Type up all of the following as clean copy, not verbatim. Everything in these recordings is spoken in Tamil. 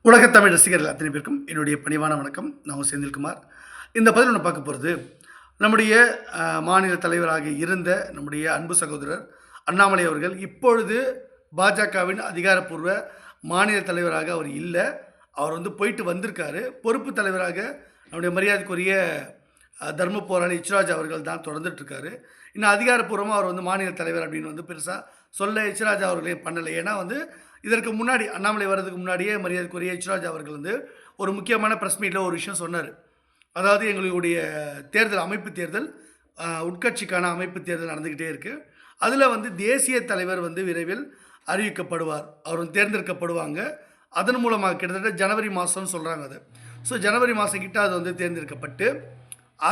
உலகத் தமிழ் ரசிகர்கள் அத்தனை பேருக்கும் என்னுடைய பணிவான வணக்கம். நான் செந்தில்குமார். இந்த பதிவில் நம்ம பார்க்க போகிறது நம்முடைய மாநில தலைவராக இருந்த நம்முடைய அன்பு சகோதரர் அண்ணாமலை அவர்கள் இப்பொழுது பாஜகவின் அதிகாரப்பூர்வ மாநில தலைவராக அவர் இல்லை. அவர் போயிட்டு வந்திருக்காரு. பொறுப்பு தலைவராக நம்முடைய மரியாதைக்குரிய தர்ம போராளி எச்ராஜ் அவர்கள் தான் தொடர்ந்துட்டுருக்காரு. இன்னும் அதிகாரப்பூர்வமாக அவர் மாநில தலைவர் அப்படின்னு பெருசாக சொல்ல எச்ராஜ் அவர்களே பண்ணலை. ஏன்னா இதற்கு முன்னாடி அண்ணாமலை வர்றதுக்கு முன்னாடியே மரியாதைக்குரிய எச்ராஜ் அவர்கள் ஒரு முக்கியமான ப்ரெஸ் மீட்டில் ஒரு விஷயம் சொன்னார். அதாவது எங்களுடைய தேர்தல் அமைப்பு தேர்தல் உட்கட்சிக்கான அமைப்பு தேர்தல் நடந்துக்கிட்டே இருக்குது. அதில் தேசிய தலைவர் விரைவில் அறிவிக்கப்படுவார். அவர் தேர்ந்தெடுக்கப்படுவாங்க. அதன் மூலமாக கிட்டத்தட்ட ஜனவரி மாதம்னு சொல்கிறாங்க. அது ஜனவரி மாதம் கிட்ட அது தேர்ந்தெடுக்கப்பட்டு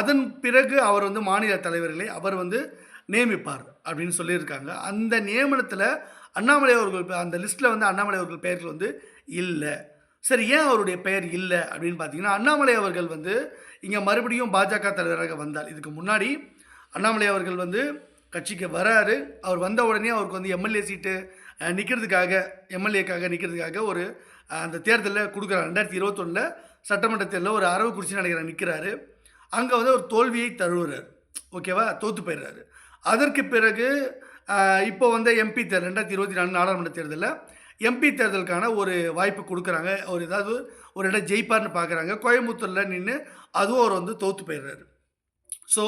அதன் பிறகு அவர் மாநில தலைவர்களை அவர் நியமிப்பார் அப்படின்னு சொல்லியிருக்காங்க. அந்த நியமனத்தில் அண்ணாமலை அவர்கள் அந்த லிஸ்ட்டில் அண்ணாமலை அவர்கள் பெயர்கள் இல்லை. சரி, ஏன் அவருடைய பெயர் இல்லை அப்படின்னு பார்த்தீங்கன்னா, அண்ணாமலை அவர்கள் இங்கே மறுபடியும் பாஜக தலைவராக வந்தார். இதுக்கு முன்னாடி அண்ணாமலை அவர்கள் கட்சிக்கு வராரு. அவர் வந்த உடனே அவருக்கு எம்எல்ஏ சீட்டு எம்எல்ஏக்காக நிற்கிறதுக்காக ஒரு அந்த தேர்தலில் கொடுக்குறாரு. 2021 சட்டமன்ற தேர்தலில் ஒரு அரவக்குறிச்சி நினைக்கிறேன் நிற்கிறாரு. அங்கே ஒரு தோல்வியை தழுவுறார். ஓகேவா, தோற்று போயிடுறாரு. அதற்கு பிறகு இப்போ எம்பி தேர்தல் 2024 நாடாளுமன்ற தேர்தலில் எம்பி தேர்தலுக்கான ஒரு வாய்ப்பு கொடுக்குறாங்க. அவர் ஏதாவது ஒரு இடம் ஜெயிப்பார்னு பார்க்குறாங்க. கோயம்புத்தூரில் நின்று அதுவும் அவர் தோற்று போயிடுறாரு. ஸோ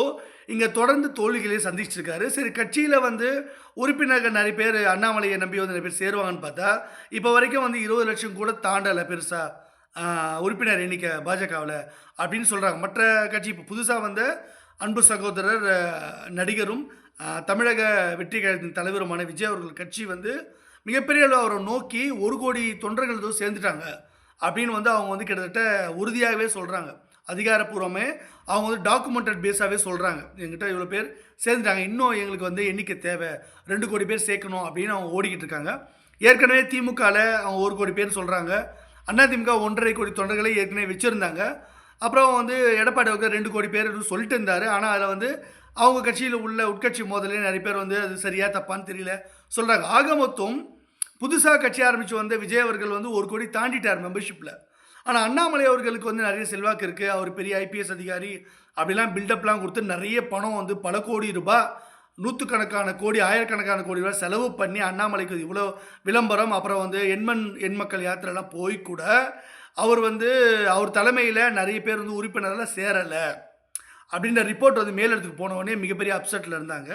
இங்கே தொடர்ந்து தோல்விகளையும் சந்திச்சிருக்காரு. சரி, கட்சியில் உறுப்பினர்கள் நிறைய பேர் அண்ணாமலையை நம்பி நிறைய பேர் சேருவாங்கன்னு பார்த்தா இப்போ வரைக்கும் 20 லட்சம் கூட தாண்டலை பெருசாக உறுப்பினர் எண்ணிக்கை பாஜகவில் அப்படின்னு சொல்கிறாங்க. மற்ற கட்சி இப்போ புதுசாக அன்பு சகோதரர் நடிகரும் தமிழக வெற்றி கழகத்தின் தலைவருமான விஜய் அவர்கள் கட்சி மிகப்பெரிய அளவு அவரை நோக்கி 1 கோடி தொண்டர்கள் சேர்ந்துட்டாங்க அப்படின்னு அவங்க கிட்டத்தட்ட உறுதியாகவே சொல்கிறாங்க. அதிகாரப்பூர்வமே அவங்க டாக்குமெண்டட் பேஸாகவே சொல்கிறாங்க. எங்கிட்ட இவ்வளோ பேர் சேர்ந்துட்டாங்க, இன்னும் எங்களுக்கு எண்ணிக்கை தேவை, 2 கோடி பேர் சேர்க்கணும் அப்படின்னு அவங்க ஓடிக்கிட்டு இருக்காங்க. ஏற்கனவே திமுகவில் அவங்க 1 கோடி பேர் சொல்கிறாங்க. அதிமுக 1.5 கோடி தொண்டர்களை ஏற்கனவே வச்சுருந்தாங்க. அப்புறம் எடப்பாடி அவர்கள் 2 கோடி பேர் சொல்லிட்டு இருந்தார். ஆனால் அதில் அவங்க கட்சியில் உள்ள உட்கட்சி மோதலே நிறைய பேர் அது சரியாக தப்பான்னு தெரியல சொல்கிறாங்க. ஆக மொத்தம் புதுசாக கட்சி ஆரம்பித்து விஜய் அவர்கள் 1 கோடி தாண்டிட்டார் மெம்பர்ஷிப்பில். ஆனால் அண்ணாமலை அவர்களுக்கு நிறைய செல்வாக்கு இருக்குது. அவர் பெரிய ஐபிஎஸ் அதிகாரி அப்படிலாம் பில்டப்லாம் கொடுத்து நிறைய பணம் பல கோடி ரூபாய், நூற்றுக்கணக்கான கோடி, ஆயிரக்கணக்கான கோடி ரூபாய் செலவு பண்ணி அண்ணாமலைக்கு இவ்வளோ விளம்பரம், அப்புறம் எண்மக்கள் யாத்திரைலாம் போய் கூட அவர் அவர் தலைமையில் நிறைய பேர் உறுப்பினரெல்லாம் சேரலை அப்படின்ற ரிப்போர்ட் மேலிடத்துக்கு போனவொடனே மிகப்பெரிய அப்செட்டில் இருந்தாங்க.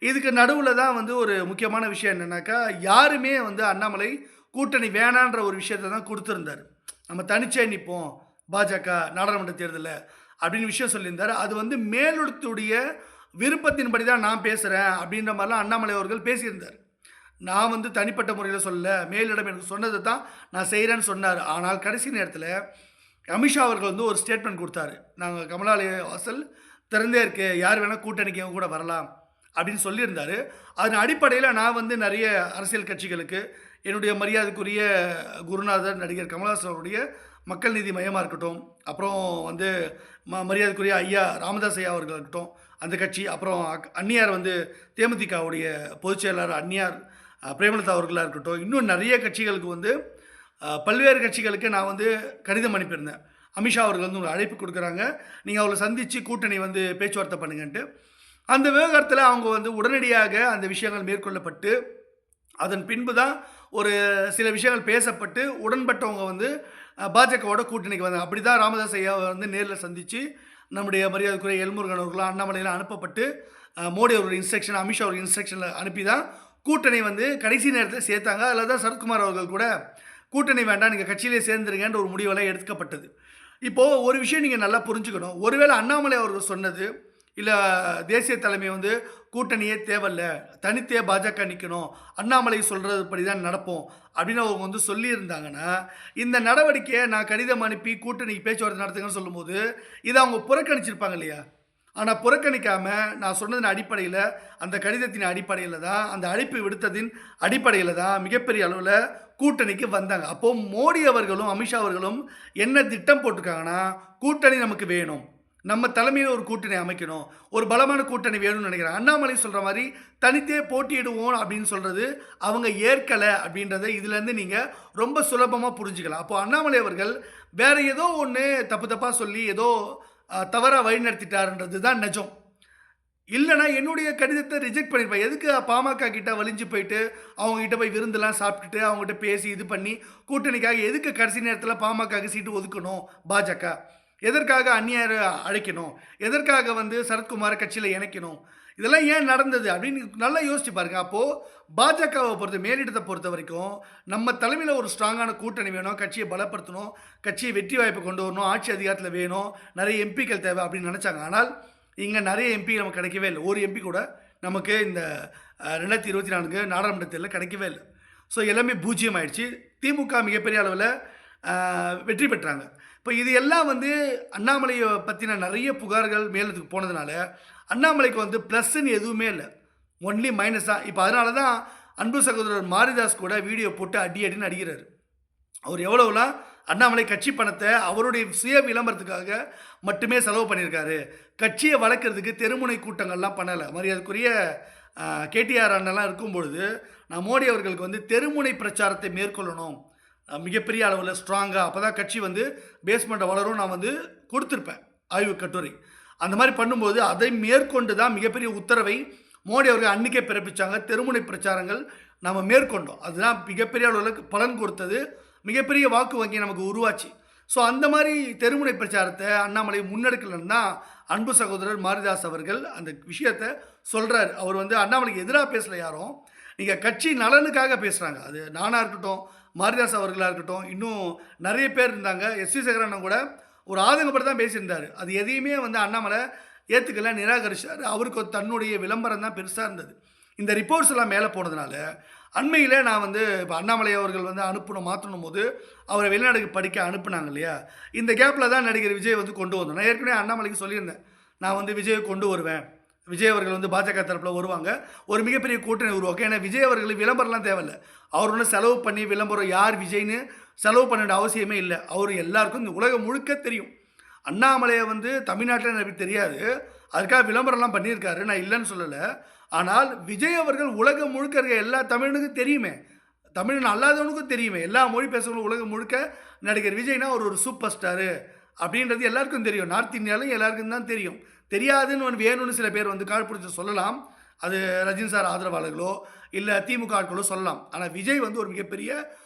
இதுக்கு நடுவில் தான் ஒரு முக்கியமான விஷயம் என்னென்னாக்கா, யாருமே அண்ணாமலை கூட்டணி வேணான்ற ஒரு விஷயத்தை தான் கொடுத்துருந்தார். நம்ம தனிச்சே நிற்போம் பாஜக நாடாளுமன்ற தேர்தலில் அப்படின்னு விஷயம் சொல்லியிருந்தார். அது மேலிடத்துடைய விருப்பத்தின்படி தான் நான் பேசுகிறேன் அப்படின்ற மாதிரிலாம் அண்ணாமலை அவர்கள் பேசியிருந்தார். நான் தனிப்பட்ட முறையில் சொல்ல, மேலிடம் எனக்கு சொன்னதை தான் நான் செய்கிறேன்னு சொன்னார். ஆனால் கடைசி நேரத்தில் அமித்ஷா அவர்கள் ஒரு ஸ்டேட்மெண்ட் கொடுத்தாரு. நாங்கள் கமலாலய வாசல் திறந்தே இருக்கு, யார் வேணால் கூட்டணிக்கு கூட வரலாம் அப்படின்னு சொல்லியிருந்தார். அதன் அடிப்படையில் நான் நிறைய அரசியல் கட்சிகளுக்கு என்னுடைய மரியாதைக்குரிய குருநாதர் நடிகர் கமல்ஹாசன் அவருடைய மக்கள் நீதி மையமாக இருக்கட்டும், அப்புறம் மரியாதைக்குரிய ஐயா ராமதாஸ் ஐயா அவர்கள் இருக்கட்டும் அந்த கட்சி, அப்புறம் அந்நியார் தேமுதிகவுடைய பொதுச் செயலாளர் அந்நியார் பிரேமலதா அவர்களாக இருக்கட்டும், இன்னும் நிறைய கட்சிகளுக்கு பல்வேறு கட்சிகளுக்கு நான் கடிதம் அனுப்பியிருந்தேன். அமித்ஷா அவர்கள் ஒரு அழைப்பு கொடுக்குறாங்க, நீங்கள் அவங்களை சந்தித்து கூட்டணி பேச்சுவார்த்தை பண்ணுங்கன்ட்டு. அந்த விவகாரத்தில் அவங்க உடனடியாக அந்த விஷயங்கள் மேற்கொள்ளப்பட்டு அதன் பின்பு தான் ஒரு சில விஷயங்கள் பேசப்பட்டு உடன்பட்டவங்க பாஜகவோட கூட்டணிக்கு வந்தாங்க. அப்படி தான் ராமதாஸ் ஐயா நேரில் சந்தித்து நம்முடைய மரியாதைக்குரிய எல்முருகன் அவர்களாம் அண்ணாமலையில் அனுப்பப்பட்டு மோடி அவர்கள் இன்ஸ்ட்ரக்ஷன், அமித்ஷா அவர்கள் இன்ஸ்ட்ரக்ஷனில் அனுப்பி தான் கூட்டணி கடைசி நேரத்தில் சேர்த்தாங்க. அதில் தான் சரத்குமார் அவர்கள் கூட கூட்டணி வேண்டாம், நீங்கள் கட்சியிலே சேர்ந்துருங்கன்ற ஒரு முடிவெல்லாம் எடுக்கப்பட்டது. இப்போது ஒரு விஷயம் நீங்கள் நல்லா புரிஞ்சுக்கணும். ஒருவேளை அண்ணாமலை அவர்கள் சொன்னது இல்லை தேசிய தலைமை கூட்டணியே தேவையில்லை, தனித்தே பாஜக நிற்கணும், அண்ணாமலை சொல்கிறது படி தான் நடப்போம் அப்படின்னு அவங்க சொல்லியிருந்தாங்கன்னா, இந்த நடவடிக்கையை நான் கடிதம் அனுப்பி கூட்டணிக்கு பேச்சுவார்த்தை நடத்துங்கன்னு சொல்லும்போது இதை அவங்க புறக்கணிச்சிருப்பாங்க இல்லையா? ஆனால் புறக்கணிக்காமல் நான் சொன்னதின் அடிப்படையில், அந்த கடிதத்தின் அடிப்படையில் தான், அந்த அழைப்பு விடுத்ததின் அடிப்படையில் தான் மிகப்பெரிய அளவில் கூட்டணிக்கு வந்தாங்க. அப்போது மோடி அவர்களும் அமித்ஷா அவர்களும் என்ன திட்டம் போட்டிருக்காங்கன்னா, கூட்டணி நமக்கு வேணும், நம்ம தலைமையில் ஒரு கூட்டணி அமைக்கணும். ஒரு பலமான கூட்டணி வேணும்னு நினைக்கிறேன். அண்ணாமலை சொல்ற மாரி தனித்தே போட்டியிடுவோம் அப்படின்னு சொல்றது, அவங்க ஏற்கல அப்படின்றத இதுலேருந்து நீங்க ரொம்ப சுலபமா புரிஞ்சுக்கலாம். அப்போ அண்ணாமலை அவர்கள் வேற ஏதோ ஒண்ணு தப்பு தப்பா சொல்லி ஏதோ தவறா வழிநடத்திட்டாருன்றது தான் நெஜம். இல்லன்னா என்னுடைய கடிதத்த ரிஜெக்ட் பண்ணியிருப்பேன். எதுக்கு பாமக கிட்ட வலிஞ்சு போயிட்டு, அவங்க கிட்ட போய் விருந்தெல்லாம் சாப்பிட்டுட்டு, அவங்ககிட்ட பேசி இது பண்ணி, கூட்டணிக்காக எதுக்கு கடைசி நேரத்தில பாமகக்கு சீட்டு ஒதுக்கணும் பாஜக? எதற்காக அந்நியர அழைக்கணும்? எதற்காக வந்து சரத்குமார கட்சியில இணைக்கணும்? இதெல்லாம் ஏன் நடந்தது? அப்படின்னு நல்லா யோசிச்சு பாருங்க. அப்போ பாஜகவ மேலிடத்த பொறுத்தவரைக்கும், நம்ம தலைமையில ஒரு ஸ்ட்ராங்கான கூட்டணி வேணும், கட்சிய பலப்படுத்தணும், கட்சிய வெற்றி வாய்ப்பு கொண்டு வரணும், ஆட்சி அதிகாரத்தில வேணும், நெறைய எம்பிக்கள் தேவை அப்படின்னு நெனச்சாங்க. ஆனால் இங்க நெறைய எம்பி நமக்கு கிடைக்கவே இல்ல. ஒரு எம்பி கூட நமக்கு இந்த 2024 நாடாளுமன்ற தேர்தல்ல கிடைக்கவே இல்ல. ஸோ எல்லாமே பூஜ்ஜியம் ஆயிடுச்சு. திமுக மிகப்பெரிய அளவுல வெற்றி பெற்றாங்க. இப்போ இது எல்லாம் வந்து அண்ணாமலைய பத்தின நெறைய புகார்கள் மேலிடத்துக்கு போனதுனால, அண்ணாமலைக்கு வந்து ப்ளஸ்ன்னு எதுவுமே இல்ல. ஒன்லி மைனஸ் தான். இப்போ அதனால தான் அன்பு சகோதரர் மாரிதாஸ் கூட வீடியோ போட்டு அடி அடின்னு அடிக்கிறாரு. அவர் எவ்வளவுலாம் அண்ணாமலை கட்சி பணத்தை அவருடைய சுய விளம்பரத்துக்காக மட்டுமே செலவு பண்ணியிருக்காரு. கட்சியை வளர்க்கறதுக்கு தெருமுனை கூட்டங்கள்லாம் பண்ணல. மரியாதைக்குரிய கேடிஆர் அண்ணன்லாம் இருக்கும்பொழுது, நான் மோடி அவர்களுக்கு வந்து தெருமுனை பிரச்சாரத்தை மேற்கொள்ளணும். மிகப்பெரிய அளவுல ஸ்ட்ராங்கா அப்பதான் கட்சி வந்து பேஸ்மெண்ட்ட வளரும் நான் வந்து கொடுத்திருப்பேன். ஆய்வு கட்டுரை. அந்த மாரி பண்ணும்போது, அதை மேற்கொண்டு தான் மிகப்பெரிய உத்தரவை மோடி அவர்கள் அன்னைக்கே பிறப்பிச்சாங்க. தெருமுனை பிரச்சாரங்கள் நம்ம மேற்கொண்டோம். அதுதான் மிகப்பெரிய அளவுல பலன் கொடுத்தது. மிகப்பெரிய வாக்கு வங்கி நமக்கு உருவாச்சு. ஸோ அந்த மாரி தெருமுனை பிரச்சாரத்த அண்ணாமலை முன்னெடுக்கலன்னு தான் அன்பு சகோதரர் மாரிதாஸ் அவர்கள் அந்த விஷயத்த சொல்றாரு. அவர் வந்து அண்ணாமலைக்கு எதிரா பேசல யாரும். நீங்க கட்சி நலனுக்காக பேசுறாங்க. அது நானா இருக்கட்டும், மாரிதாஸ் அவர்களா இருக்கட்டும், இன்னும் நெறைய பேர் இருந்தாங்க. எஸ்.வி. சேகர் அண்ணன் கூட ஒரு ஆதங்கப்பட்டு தான் பேசியிருந்தாரு. அது எதையுமே வந்து அண்ணாமலை ஏத்துக்கல, நிராகரிச்சாரு. அவருக்கு தன்னுடைய விளம்பரம் தான் பெருசா இருந்தது. இந்த ரிப்போர்ட்ஸ் எல்லாம் மேல போனதுனால, அண்மையிலே நான் வந்து இப்போ அண்ணாமலை அவர்கள் வந்து மாற்றணும் போது, அவரை வெளிநாடுக்கு படிக்க அனுப்புனாங்க இல்லையா? இந்த கேப்ல தான் நடிகர் விஜய் வந்து கொண்டு வந்தோம். நான் ஏற்கனவே அண்ணாமலைக்கு சொல்லியிருந்தேன். நான் வந்து விஜயை கொண்டு வருவேன். விஜய் அவர்கள் வந்து பாஜக தரப்புல வருவாங்க. ஒரு மிகப்பெரிய கூட்டணி உருவாக்கும். ஏன்னா விஜய் அவர்களுக்கு விளம்பரம்லாம் தேவையில்ல. அவர் ஒண்ணும் செலவு பண்ணி விளம்பரம் யார் விஜய்ன்னு செலவு பண்ண வேண்டிய அவசியமே இல்ல. அவரு எல்லாருக்கும் இந்த உலகம் முழுக்க தெரியும். அண்ணாமலைய வந்து தமிழ்நாட்டில எனக்கு தெரியாது. அதுக்காக விளம்பரம்லாம் பண்ணியிருக்காரு. நான் இல்லன்னு சொல்லல. ஆனால் விஜய் அவர்கள் உலகம் முழுக்க இருக்க எல்லா தமிழனுக்கும் தெரியுமே. தமிழன் அல்லாதவனுக்கும் தெரியுமே. எல்லா மொழி பேசுறவங்களும் உலகம் முழுக்க நடிகர் விஜய்னா ஒரு சூப்பர் ஸ்டாரு அப்படின்றது எல்லாருக்கும் தெரியும். நார்த் இந்தியாவிலும் எல்லாருக்கும் தான் தெரியும். தெரியாதுன்னு ஒன்று வேணும்னு சில பேர் வந்து காழ்ப்புணர்ச்சி சொல்லலாம். அது ரஜினி சார் ஆதரவாளர்களோ, இல்ல திமுக ஆட்களோ சொல்லலாம். ஆனா விஜய் வந்து ஒரு மிகப்பெரிய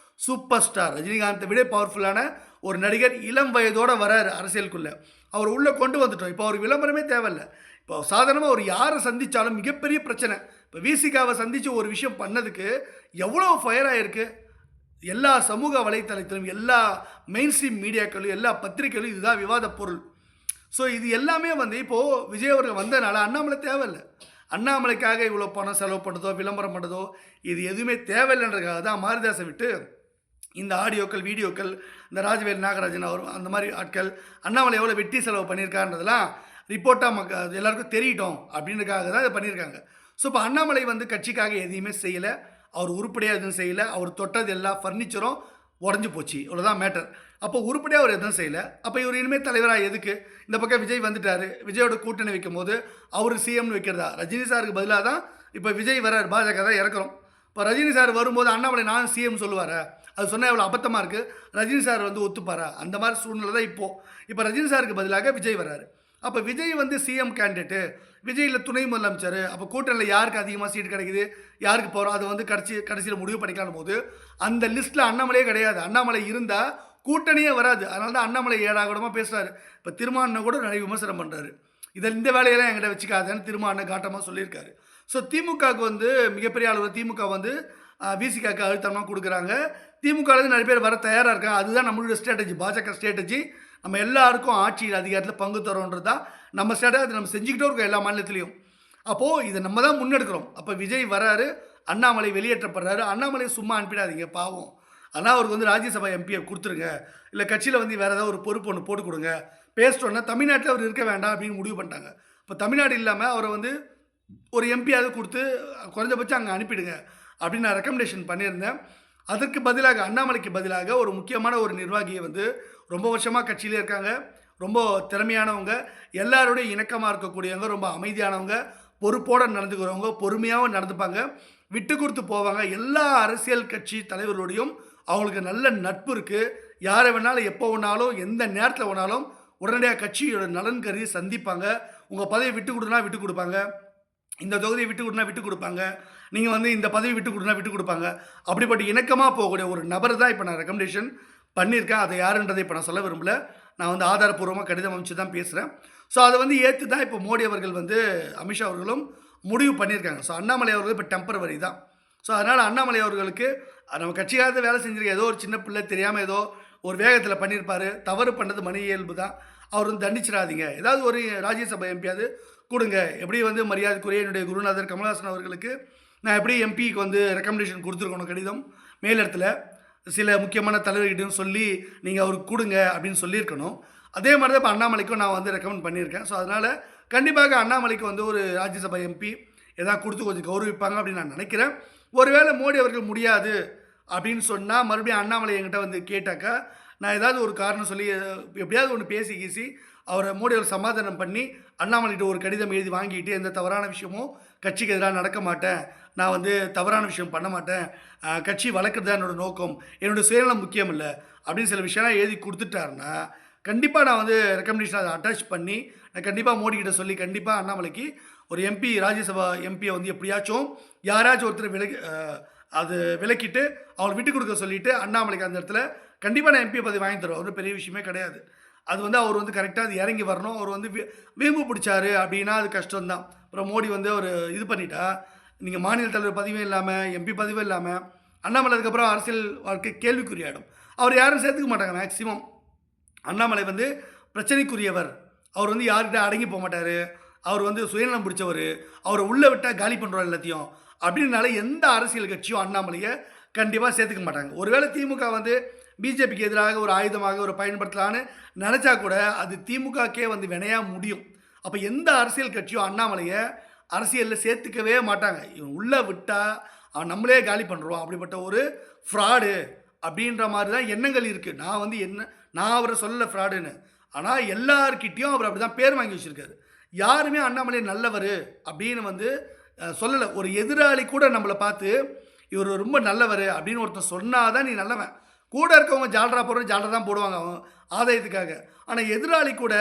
சூப்பர் ஸ்டார். ரஜினிகாந்தை விட பவர்ஃபுல்லான ஒரு நடிகர். இளம் வயதோட வராரு அரசியலுக்குள்ள. அவர் உள்ள கொண்டு வந்துட்டோம். இப்போ அவருக்கு விளம்பரமே தேவையில்ல. இப்போ சாதாரணமா அவர் யாரை சந்திச்சாலும் மிகப்பெரிய பிரச்சனை. இப்போ விசிகாவை சந்திச்சு ஒரு விஷயம் பண்ணதுக்கு எவ்வளோ ஃபயர் ஆயிருக்கு. எல்லா சமூக வலைத்தளத்திலும், எல்லா மெயின் ஸ்ட்ரீம் மீடியாக்களும், எல்லா பத்திரிகைகளும் இதுதான் விவாத பொருள். ஸோ இது எல்லாமே வந்து இப்போது விஜய் அவர்கள் வந்ததுனால அண்ணாமலை தேவையில்லை. அண்ணாமலைக்காக இவ்வளோ பணம் செலவு பண்ணதோ, விளம்பரம் பண்ணதோ இது எதுவுமே தேவையில்லைன்றதுக்காக தான் மாரிதாஸை விட்டு இந்த ஆடியோக்கள், வீடியோக்கள், இந்த ராஜவேல் நாகராஜன் அவர் அந்த மாதிரி ஆட்கள் அண்ணாமலை எவ்வளோ வெட்டி செலவு பண்ணியிருக்கான்றதெல்லாம் ரிப்போர்ட்டாக எல்லாருக்கும் தெரியட்டும் அப்படின்றதுக்காக தான் இதை பண்ணியிருக்காங்க. ஸோ இப்போ அண்ணாமலை வந்து கட்சிக்காக எதையுமே செய்யலை. அவர் உருப்படியாக எதுவும் செய்யலை. அவர் தொட்டது எல்லா ஃபர்னிச்சரும் உடஞ்சி போச்சு. இவ்வளோதான் மேட்டர். அப்போ உருப்படியாக அவர் எதுவும் செய்யலை. அப்போ இவர் இனிமேல் தலைவராக எதுக்கு? இந்த பக்கம் விஜய் வந்துட்டார். விஜயோட கூட்டணி வைக்கும் போது அவர் சிஎம்னு வைக்கிறதா? ரஜினி சாருக்கு பதிலாக தான் இப்போ விஜய் வரார். பாஜக தான் இறக்குறோம். இப்போ ரஜினி சார் வரும்போது அண்ணாமலை நான் சிஎம் சொல்லுவாரா? அது சொன்னால் எவ்வளோ அபத்தமாக இருக்குது. ரஜினி சார் வந்து ஒத்துப்பாரா? அந்த மாதிரி சூழ்நிலை தான் இப்போது. இப்போ ரஜினி சாருக்கு பதிலாக விஜய் வராரு. அப்போ விஜய் வந்து சிஎம் கேண்டிடேட்டு, விஜயில் துணை முதலமைச்சர். அப்போ கூட்டணியில் யாருக்கு அதிகமாக சீட்டு கிடைக்குது, யாருக்கு போகிறோம், அதை வந்து கடைசியில் முடிவு பண்ணிக்கலாம் போது அந்த லிஸ்ட்டில் அண்ணாமலையே கிடையாது. அண்ணாமலை இருந்தால் கூட்டணியே வராது. அதனால தான் அண்ணாமலை ஏடாகூடமாக பேசுகிறாரு. இப்போ திருமாவளவன் கூட நிறைய விமர்சனம் பண்ணுறாரு. இந்த வேலையெல்லாம் என்கிட்ட வச்சுக்காதுன்னு திருமாவளவன் காட்டமாக சொல்லியிருக்காரு. ஸோ திமுகவுக்கு வந்து மிகப்பெரிய அளவில் திமுக வந்து விசிகாக்கு அழுத்தமாக கொடுக்குறாங்க. திமுகலேருந்து நிறைய பேர் வர தயாராக இருக்காங்க. அதுதான் நம்மளுடைய ஸ்ட்ராட்டஜி, பாஜக ஸ்ட்ராட்டஜி. நம்ம எல்லாருக்கும் ஆட்சியில் அதிகாரத்தில் பங்கு தரோன்றது தான் நம்ம ஸ்ட்ராட்டஜி. அதை நம்ம செஞ்சுக்கிட்டே இருக்கோம் எல்லா மாநிலத்திலையும். அப்போது இதை நம்ம தான் முன்னெடுக்கிறோம். அப்போ விஜய் வராரு, அண்ணாமலை வெளியேற்றப்படுறாரு. அண்ணாமலை சும்மா அனுப்பிடாதீங்க, பாவம். ஆனால் அவருக்கு வந்து ராஜ்யசபா எம்பியை கொடுத்துருங்க, இல்லை கட்சியில் வந்து வேறு ஏதாவது ஒரு பொறுப்பு ஒன்று போட்டு கொடுங்க. பேசிட்டோன்னா தமிழ்நாட்டில் அவர் இருக்க வேண்டாம் அப்படின்னு முடிவு பண்ணிட்டாங்க. இப்போ தமிழ்நாடு இல்லாமல் அவரை வந்து ஒரு எம்பியாவது கொடுத்து குறைஞ்சபட்சம் அங்கே அனுப்பிடுங்க அப்படின்னு நான் ரெக்கமெண்டேஷன் பண்ணியிருந்தேன். அதற்கு பதிலாக அண்ணாமலைக்கு பதிலாக ஒரு முக்கியமான ஒரு நிர்வாகியை வந்து ரொம்ப வருஷமாக கட்சியிலே இருக்காங்க, ரொம்ப திறமையானவங்க, எல்லாரோடையும் இணக்கமா இருக்கக்கூடியவங்க, ரொம்ப அமைதியானவங்க, பொறுப்போட நடந்துக்கிறவங்க, பொறுமையாவும் நடந்துப்பாங்க, விட்டு குடுத்து போவாங்க. எல்லா அரசியல் கட்சி தலைவர்களோடையும் அவங்களுக்கு நல்ல நட்பு இருக்கு. யார வேணாலும், எப்போ வேணாலும், எந்த நேரத்தில வேணாலும் உடனடியா கட்சியோட நலன் கருதி சந்திப்பாங்க. உங்க பதவிய விட்டு குடுன்னா விட்டு குடுப்பாங்க. இந்த தொகுதிய விட்டு குடுன்னா விட்டு குடுப்பாங்க. நீங்க வந்து இந்த பதவி விட்டு குடுன்னா விட்டு குடுப்பாங்க. அப்படிப்பட்ட இணக்கமா போகக்கூடிய ஒரு நபர் தான் இப்ப நான் ரெக்கமெண்டேஷன் பண்ணியிருக்கேன். அது யாருன்றத இப்ப நான் சொல்ல விரும்பல. நான் வந்து ஆதாரப்பூர்வமா கடிதம் அனுப்பிச்சு தான் பேசுறேன். ஸோ அத வந்து ஏத்து தான் இப்ப மோடி அவர்கள் வந்து அமித்ஷா அவர்களும் முடிவு பண்ணியிருக்காங்க. ஸோ அண்ணாமலை அவர்கள் இப்ப டெம்பரவரி தான். ஸோ அதனால அண்ணாமலை அவர்களுக்கு நம்ம கட்சிக்காக வேலை செஞ்சிருக்க ஏதோ ஒரு சின்ன பிள்ளை தெரியாம ஏதோ ஒரு வேகத்தில பண்ணியிருப்பாரு. தவறு பண்ணது மனித இயல்பு தான். அவர் வந்து தண்டிச்சிடாதீங்க. ஏதாவது ஒரு ராஜ்யசபா எம்பியாவது குடுங்க. எப்படி வந்து மரியாதைக்குரிய என்னுடைய குருநாதர் கமலஹாசன் அவர்களுக்கு நான் எப்படி எம்பிக்கு வந்து ரெக்கமெண்டேஷன் குடுத்துருக்கணும் கடிதம் மேலிடத்தில. சில முக்கியமான தலைவர்கிட்டயும் சொல்லி நீங்க அவருக்கு குடுங்க அப்படின்னு சொல்லியிருக்கணும். அதே மாரி தான் இப்ப அண்ணாமலைக்கும் நான் வந்து ரெக்கமெண்ட் பண்ணியிருக்கேன். ஸோ அதனால கண்டிப்பாக அண்ணாமலைக்கு வந்து ஒரு ராஜ்யசபா எம்பி ஏதாவது குடுத்து கொஞ்சம் கௌரவிப்பாங்க அப்படின்னு நான் நினைக்கிறேன். ஒருவேளை மோடி அவர்கள் முடியாது அப்படின்னு சொன்னா, மறுபடியும் அண்ணாமலை என்கிட்ட வந்து கேட்டாக்கா, நான் ஏதாவது ஒரு காரணம் சொல்லி எப்படியாவது ஒண்ணு பேசி கீசி அவர மோடி அவர சமாதானம் பண்ணி, அண்ணாமலைட்ட ஒரு கடிதம் எழுதி வாங்கிட்டு, எந்த தவறான விஷயமும் கட்சிக்கு எதிரா நடக்க மாட்டேன். நான் வந்து தவறான விஷயம் பண்ண மாட்டேன். கட்சி வளர்க்கறது தான் என்னோட நோக்கம். என்னோட சுயநலம் முக்கியம் இல்ல. அப்படின்னு சில விஷயம்லாம் எழுதி குடுத்துட்டாருன்னா, கண்டிப்பா நான் வந்து ரெக்கமெண்டேஷன் அத அட்டாச் பண்ணி, நான் கண்டிப்பா மோடி கிட்ட சொல்லி கண்டிப்பா அண்ணாமலைக்கு ஒரு எம்பி ராஜ்யசபா எம்பிய வந்து எப்படியாச்சும் யாராச்சும் ஒருத்தர் அது விலக்கிட்டு அவங்கள விட்டுக் குடுக்க சொல்லிட்டு, அண்ணாமலைக்கு அந்த இடத்துல கண்டிப்பா நான் எம்பி பதவி வாங்கி தருவேன். ஒண்ணும் பெரிய விஷயமே கிடையாது. அது வந்து அவர் வந்து கரெக்ட்டா அது இறங்கி வரணும். அவர் வந்து வீம்பு பிடிச்சாரு அப்படின்னா அது கஷ்டம் தான். அப்புறம் மோடி வந்து அவரு இது பண்ணிட்டா, நீங்க மாநில தலைவர் பதவியும் இல்லாம, எம்பி பதவியும் இல்லாம, அண்ணாமலை அதுக்கப்புறம் அரசியல் வாழ்க்கை கேள்விக்குறியாயிடும். அவர் யாரும் சேர்த்துக்க மாட்டாங்க மேக்ஸிமம். அண்ணாமலை வந்து பிரச்சனைக்குரியவர். அவர் வந்து யார்கிட்டயும் அடங்கி போமாட்டாரு. அவர் வந்து சுயநலம் பிடிச்சவரு. அவர உள்ள விட்டா காலி பண்றோம் எல்லாத்தையும். அப்படின்றனால எந்த அரசியல் கட்சியும் அண்ணாமலைய கண்டிப்பா சேர்த்துக்க மாட்டாங்க. ஒருவேளை திமுக வந்து பிஜேபிக்கு எதிராக ஒரு ஆயுதமாக ஒரு பயன்படுத்தலான்னு நெனச்சா கூட, அது திமுகக்கே வந்து வினையா முடியும். அப்ப எந்த அரசியல் கட்சியும் அண்ணாமலைய அரசியல்ல சேர்த்துக்கவே மாட்டாங்க. இவன் உள்ள விட்டா நம்மளே காலி பண்ருவான். அப்படிப்பட்ட ஒரு ஃப்ராடு அப்படின்ற மாரி தான் எண்ணங்கள் இருக்கு. நான் அவர சொல்லல ஃப்ராடுன்னு. ஆனா எல்லார்கிட்டயும் அவர் அப்படிதான் பேர் வாங்கி வச்சிருக்காரு. யாருமே அண்ணாமலை நல்லவரு அப்படின்னு வந்து சொல்லல. ஒரு எதிராளி கூட நம்மள பார்த்து, இவரு ரொம்ப நல்லவரு அப்படின்னு ஒருத்தன் சொன்னா தான் நீ நல்லவன். கூட இருக்கவங்க ஜால்ரா போடுறவங்க ஜால்ரா தான் போடுவாங்க அவன் ஆதாயத்துக்காக. ஆனா எதிராளி கூட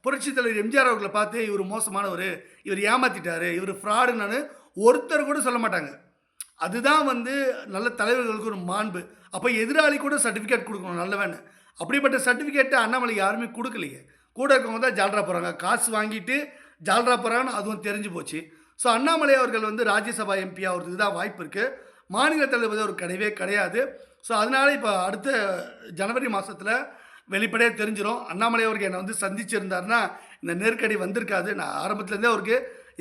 புரட்சித் தலைவர் எம்ஜிஆர் அவர்கள பார்த்து இவரு மோசமானவரு, இவரு ஏமாத்திட்டாரு, இவரு ஃப்ராடுன்னு ஒருத்தர் கூட சொல்ல மாட்டாங்க. அதுதான் வந்து நல்ல தலைவர்களுக்கு ஒரு மாண்பு. அப்ப எதிராளி கூட சர்டிஃபிகேட் குடுக்கணும் நல்லவன்னு. அப்படிப்பட்ட சர்டிஃபிகேட்ட அண்ணாமலைக்கு யாருமே குடுக்கலையே. கூட இருக்கவங்க தான் ஜால்ரா போடுறாங்க. காசு வாங்கிட்டு ஜால்ரா போடுறாங்கன்னு அதுவும் தெரிஞ்சு போச்சு. ஸோ அண்ணாமலை அவர்கள் வந்து ராஜ்யசபா எம்பி ஆகுறதுக்கு தான் வாய்ப்பு இருக்கு. மாநில தளபதி அவருக்கு கிடையவே கிடையாது. ஸோ அதனால இப்ப அடுத்த ஜனவரி மாசத்துல வெளிப்படையா தெரிஞ்சிரும். அண்ணாமலை அவர்கள் என்ன வந்து சந்திச்சிருந்தாருன்னா, இந்த நெருக்கடி வந்திருக்காது. நான் ஆரம்பத்திலேருந்தே அவருக்கு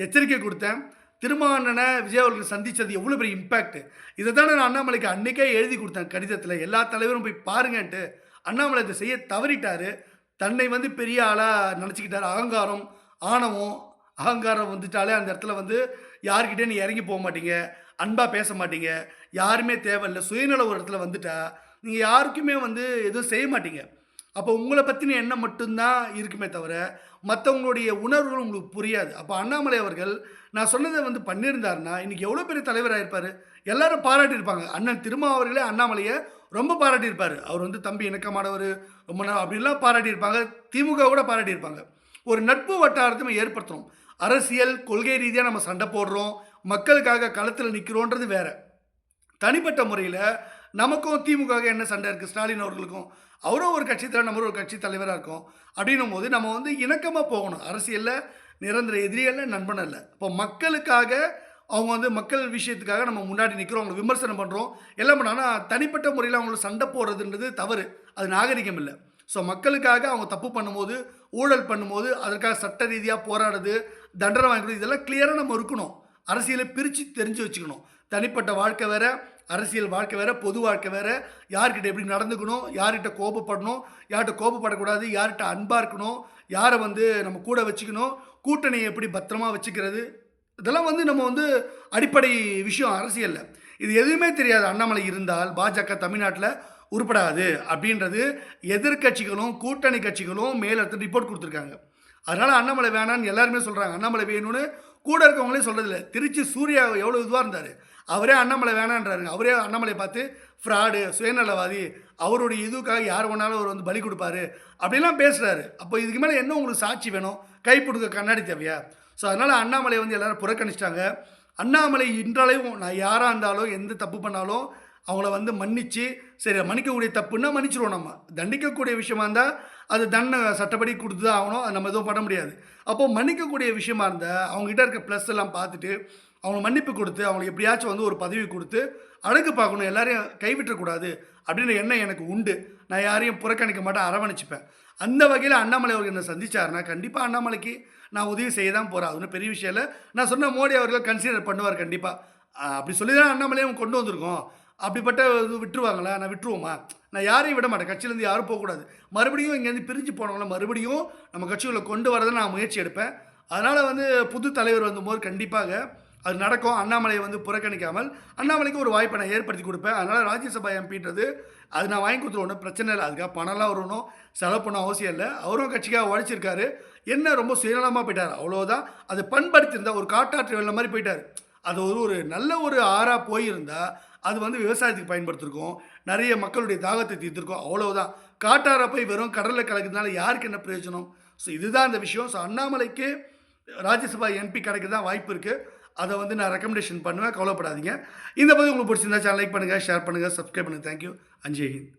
எச்சரிக்கை குடுத்தேன். திருமாவளவன விஜய் அவர்கள் சந்திச்சது எவ்வளோ பெரிய இம்பாக்ட். இத தானே நான் அண்ணாமலைக்கு அன்னைக்கே எழுதி குடுத்தேன் கடிதத்தில. எல்லா தலைவரும் போய் பாருங்கன்ட்டு. அண்ணாமலை இத செய்ய தவறிட்டாரு. தன்னை வந்து பெரிய ஆளா நெனச்சுக்கிட்டாரு. அகங்காரம், ஆணவம், அகங்காரம் வந்துட்டாலே அந்த இடத்துல வந்து யார்கிட்டயும் நீ இறங்கி போ மாட்டீங்க. அன்பா பேச மாட்டீங்க. யாருமே தேவையில்ல. சுயநலம் ஒரு இடத்துல வந்துட்டா, நீங்க யாருக்குமே வந்து எதுவும் செய்ய மாட்டீங்க. அப்போ உங்கள பத்தின எண்ணம் மட்டும் தான் இருக்குமே தவிர, மத்தவங்களுடைய உணர்வுகள் உங்களுக்கு புரியாது. அப்ப அண்ணாமலை அவர்கள் நான் சொன்னத வந்து பண்ணியிருந்தாருன்னா, இன்னைக்கு எவ்வளோ பெரிய தலைவரா இருப்பாரு. எல்லாரும் பாராட்டியிருப்பாங்க. அண்ணன் திருமா அவர்களே அண்ணாமலைய ரொம்ப பாராட்டியிருப்பாரு. அவர் வந்து தம்பி இணக்கமானவரு, ரொம்ப அப்படிலாம் பாராட்டியிருப்பாங்க. திமுக கூட பாராட்டியிருப்பாங்க. ஒரு நட்பு வட்டாரத்த நம்ம ஏற்படுத்தணும். அரசியல், கொள்கை ரீதியா நம்ம சண்டை போடுறோம். மக்களுக்காக களத்தில நிக்கிறோன்றது வேற. தனிப்பட்ட முறையில நமக்கும் திமுகவுக்கும் என்ன சண்டை இருக்கு? ஸ்டாலின் அவர்களுக்கும். அவரும் ஒரு கட்சி தலைவர், நம்மளும் ஒரு கட்சி தலைவரா இருக்கோம். அப்படின்னும்போது நம்ம வந்து இணக்கமா போகணும். அரசியல்ல நிரந்தர எதிரி அல்ல, நண்பன் அல்ல. இப்போ மக்களுக்காக அவங்க வந்து மக்கள் விஷயத்துக்காக நம்ம முன்னாடி நிக்கிறோம். அவங்கள விமர்சனம் பண்றோம். எல்லாம் பண்றோம். ஆனா தனிப்பட்ட முறையில அவங்கள சண்டை போடுறதுன்றது தவறு. அது நாகரிகம் இல்ல. ஸோ மக்களுக்காக அவங்க தப்பு பண்ணும்போது, ஊழல் பண்ணும்போது, அதற்காக சட்ட ரீதியா போராடுறது, தண்டனை வாங்குறது இதெல்லாம் கிளியரா நம்ம இருக்கணும். அரசியல பிரிச்சு தெரிஞ்சு வச்சுக்கணும். தனிப்பட்ட வாழ்க்கை வேற, அரசியல் வாழ்க்கை வேற, பொது வாழ்க்கை வேற. யார்கிட்ட எப்படி நடந்துக்கணும், யார்கிட்ட கோபப்படணும், யார்கிட்ட கோபப்படக்கூடாது, யார்கிட்ட அன்பா இருக்கணும், யார வந்து நம்ம கூட வச்சுக்கணும், கூட்டணியை எப்படி பத்திரமா வச்சுக்கிறது, இதெல்லாம் வந்து நம்ம வந்து அடிப்படை விஷயம் அரசியல்ல. இது எதுவுமே தெரியாது அண்ணாமலை இருந்தால், பாஜக தமிழ்நாட்டில உருப்படாது அப்படின்றது எதிர்க்கட்சிகளும் கூட்டணி கட்சிகளும் மேலிடத்துல ரிப்போர்ட் கொடுத்துருக்காங்க. அதனால அண்ணாமலை வேணான்னு எல்லாருமே சொல்றாங்க. அண்ணாமலை வேணும்னு கூட இருக்கவங்களே சொல்றதில்ல. திருச்சி சூர்யா எவ்வளோ இதுவா இருந்தாரு. அவரே அண்ணாமலை வேணான்றாருங்க. அவரே அண்ணாமலைய பார்த்து ஃப்ராடு, சுயநலவாதி, அவருடைய இதுக்காக யார் வேணாலும் அவர் வந்து பலி கொடுப்பாரு அப்படிலாம் பேசுறாரு. அப்போ இதுக்கு மேல என்ன உங்களுக்கு சாட்சி வேணும்? கை பிடுங்க கண்ணாடி தேவையா? ஸோ அதனால அண்ணாமலைய வந்து எல்லாரும் புறக்கணிச்சுட்டாங்க. அண்ணாமலை இன்றளவும் நான் யாரா இருந்தாலும் எந்த தப்பு பண்ணாலும் அவங்கள வந்து மன்னிச்சு, சரி மன்னிக்கக்கூடிய தப்புன்னா மன்னிச்சுருவோம் நம்ம. தண்டிக்கக்கூடிய விஷயமா இருந்தா, அது தண்டனை சட்டப்படி குடுத்து தான் ஆகணும். அது நம்ம எதுவும் பண்ண முடியாது. அப்போ மன்னிக்கக்கூடிய விஷயமா இருந்தா, அவங்ககிட்ட இருக்க ப்ளஸ் எல்லாம் பார்த்துட்டு, அவங்களுக்கு மன்னிப்பு குடுத்து, அவங்களுக்கு எப்படியாச்சும் வந்து ஒரு பதவி குடுத்து, அழகு பார்க்கணும். எல்லாரையும் கைவிட்றக்கூடாது அப்படின்ற எண்ணம் எனக்கு உண்டு. நான் யாரையும் புறக்கணிக்க மாட்டேன், அரவணைச்சுப்பேன். அந்த வகையில அண்ணாமலை அவர்கள் என்ன சந்திச்சாருன்னா, கண்டிப்பா அண்ணாமலைக்கு நான் உதவி செய்ய தான் போறேன். அது ஒண்ணும் பெரிய விஷயம் இல்ல. நான் சொன்ன மோடி அவர்கள் கன்சிடர் பண்ணுவார் கண்டிப்பா. அப்படி சொல்லி தான் அண்ணாமலையும் கொண்டு வந்திருக்கோம். அப்படிப்பட்ட இது விட்டுருவாங்களா? நான் விட்டுருவோமா? நான் யாரையும் விட மாட்டேன். கட்சியிலேருந்து யாரும் போகக்கூடாது. மறுபடியும் இங்கேருந்து பிரிஞ்சு போனவங்கள மறுபடியும் நம்ம கட்சிக்குள்ள கொண்டு வரத நான் முயற்சி எடுப்பேன். அதனால வந்து புது தலைவர் வந்தபோது கண்டிப்பாக அது நடக்கும். அண்ணாமலையை வந்து புறக்கணிக்காமல், அண்ணாமலைக்கு ஒரு வாய்ப்பை நான் ஏற்படுத்தி குடுப்பேன். அதனால ராஜ்யசபா எம்பின்றது அது நான் வாங்கி குடுத்துருவேன். ஒண்ணும் பிரச்சனை இல்ல. அதுக்காக பணம்லாம் வரணும், செலவு பண்ண அவசியம் இல்ல. அவரும் கட்சிக்காக உழைச்சிருக்காரு. என்ன ரொம்ப சுயநலமா போயிட்டாரு. அவ்வளவுதான். அது பண்படுத்தியிருந்தா ஒரு காட்டாற்று வெள்ளம் மாரி போயிட்டாரு. அது ஒரு நல்ல ஒரு ஆறா போயிருந்தா, அது வந்து விவசாயத்துக்கு பயன்படுத்தியிருக்கும். நெறைய மக்களுடைய தாகத்தை தீர்த்திருக்கும். அவ்வளவுதான். காட்டாற போய் வெறும் கடல்ல கலக்கிறதுனால யாருக்கு என்ன பிரயோஜனம்? ஸோ இதுதான் அந்த விஷயம். ஸோ அண்ணாமலைக்கு ராஜ்யசபா எம்பி கிடைக்க தான் வாய்ப்பு இருக்கு. அத வந்து நான் ரெக்கமெண்டேஷன் பண்ணுவேன். கவலைப்படாதீங்க. இந்த பதிவு உங்களுக்கு பிடிச்சிருந்தா சேனல் லைக் பண்ணுங்க, ஷேர் பண்ணுங்க, சப்ஸ்கிரைப் பண்ணுங்க. Thank you. ஜெய் ஹிந்த்.